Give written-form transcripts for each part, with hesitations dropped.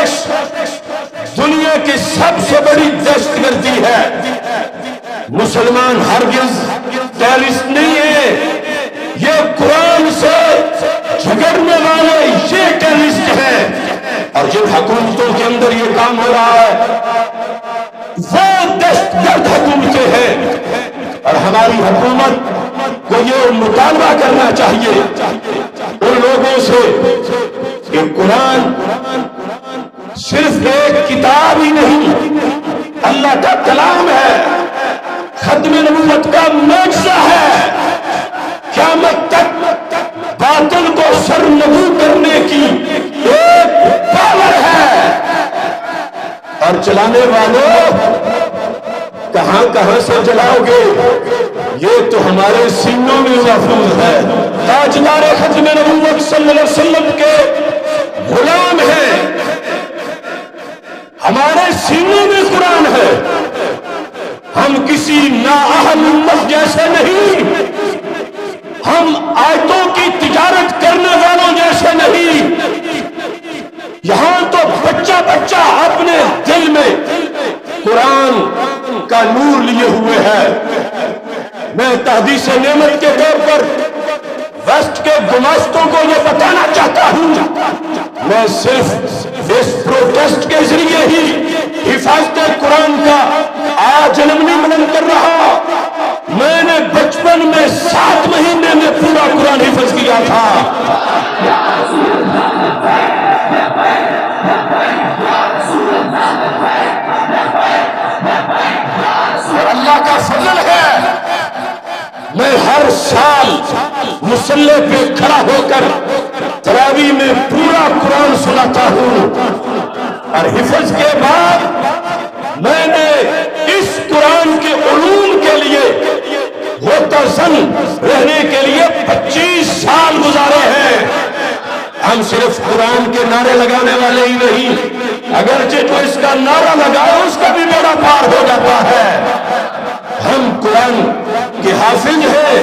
آتش دنیا کی سب سے بڑی دہشت گردی ہے۔ مسلمان ہرگز ٹیررسٹ نہیں ہے، یہ قرآن سے جھگڑنے والے یہ ٹیررسٹ ہیں۔ اور جن حکومتوں کے اندر یہ کام ہو رہا ہے وہ دہشت گرد حکومتیں ہیں۔ اور ہماری حکومت کو یہ مطالبہ کرنا چاہیے ان لوگوں سے کہ قرآن صرف ایک کتاب ہی نہیں، اللہ کا کلام ہے، ختم نبوت کا معجزہ ہے، قیامت تک باطل کو سرنگو کرنے کی ایک پاور ہے۔ اور چلانے والوں کہاں کہاں سے جلاؤ گے، یہ تو ہمارے سینوں میں محفوظ ہے۔ تاجدار ختم نبوت صلی اللہ علیہ وسلم کے غلام ہیں، ہمارے سینوں میں قرآن ہے، ہم کسی نااہل امت جیسے نہیں، ہم آیتوں کی تجارت کرنے والوں جیسے نہیں۔ یہاں تو بچہ بچہ اپنے دل میں قرآن کا نور لیے ہوئے ہے۔ میں تحدیث نعمت کے طور پر ویسٹ کے گماشتوں کو یہ بتانا چاہتا ہوں، میں صرف اس پروٹیسٹ کے ذریعے ہی حفاظت قرآن کا آج جنم نہیں بلند کر رہا، میں نے بچپن میں 7 مہینے میں پورا قرآن حفظ کیا تھا۔ اور اللہ کا فضل ہے، میں ہر سال مصلی پہ کھڑا ہو کر تراویح میں پورا قرآن سناتا ہوں، اور حفظ کے بعد میں نے اس قرآن کے علوم کے لیے متزن رہنے کے لیے 25 سال گزارے ہیں۔ ہم صرف قرآن کے نعرے لگانے والے ہی نہیں، اگرچہ جو اس کا نعرہ لگائے اس کا بھی بیڑا پار ہو جاتا ہے۔ ہم قرآن کے حافظ ہیں،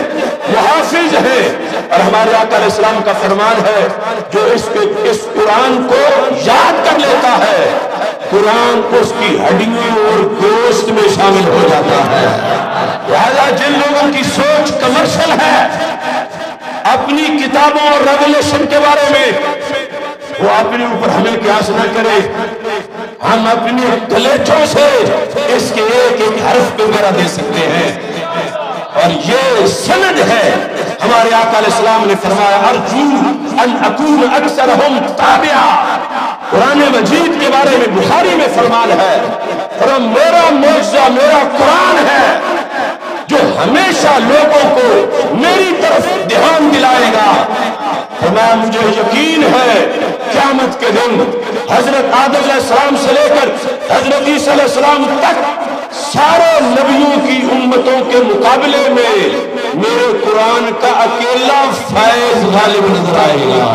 محافظ ہیں، اور ہمارے آقا علیہ السلام کا فرمان ہے جو اس قرآن کو یاد کر لیتا ہے، قرآن اس کی ہڈیوں اور گوشت میں شامل ہو جاتا ہے۔ لہذا جن لوگوں کی سوچ کمرشل ہے اپنی کتابوں اور ریولیشن کے بارے میں، وہ اپنے اوپر ہمیں قیاس نہ کرے۔ ہم اپنی کلیچوں سے اس کے ایک ایک حرف پہ گرا دے سکتے ہیں، اور یہ سند ہے۔ ہمارے آقا علیہ السلام نے فرمایا ارجو ان اکون اکثرہم تابعا، قرآن مجید کے بارے میں بخاری میں فرمان ہے، اور میرا معجزہ میرا قرآن ہے جو ہمیشہ لوگوں کو میری طرف دھیان دلائے گا۔ فرمایا مجھے یقین ہے قیامت کے دن حضرت آدم علیہ السلام سے لے کر حضرت عیسیٰ علیہ السلام تک سارے نبیوں کی امتوں کے مقابلے میں میرے قرآن کا اکیلا فیض غالب نظر آئے گا۔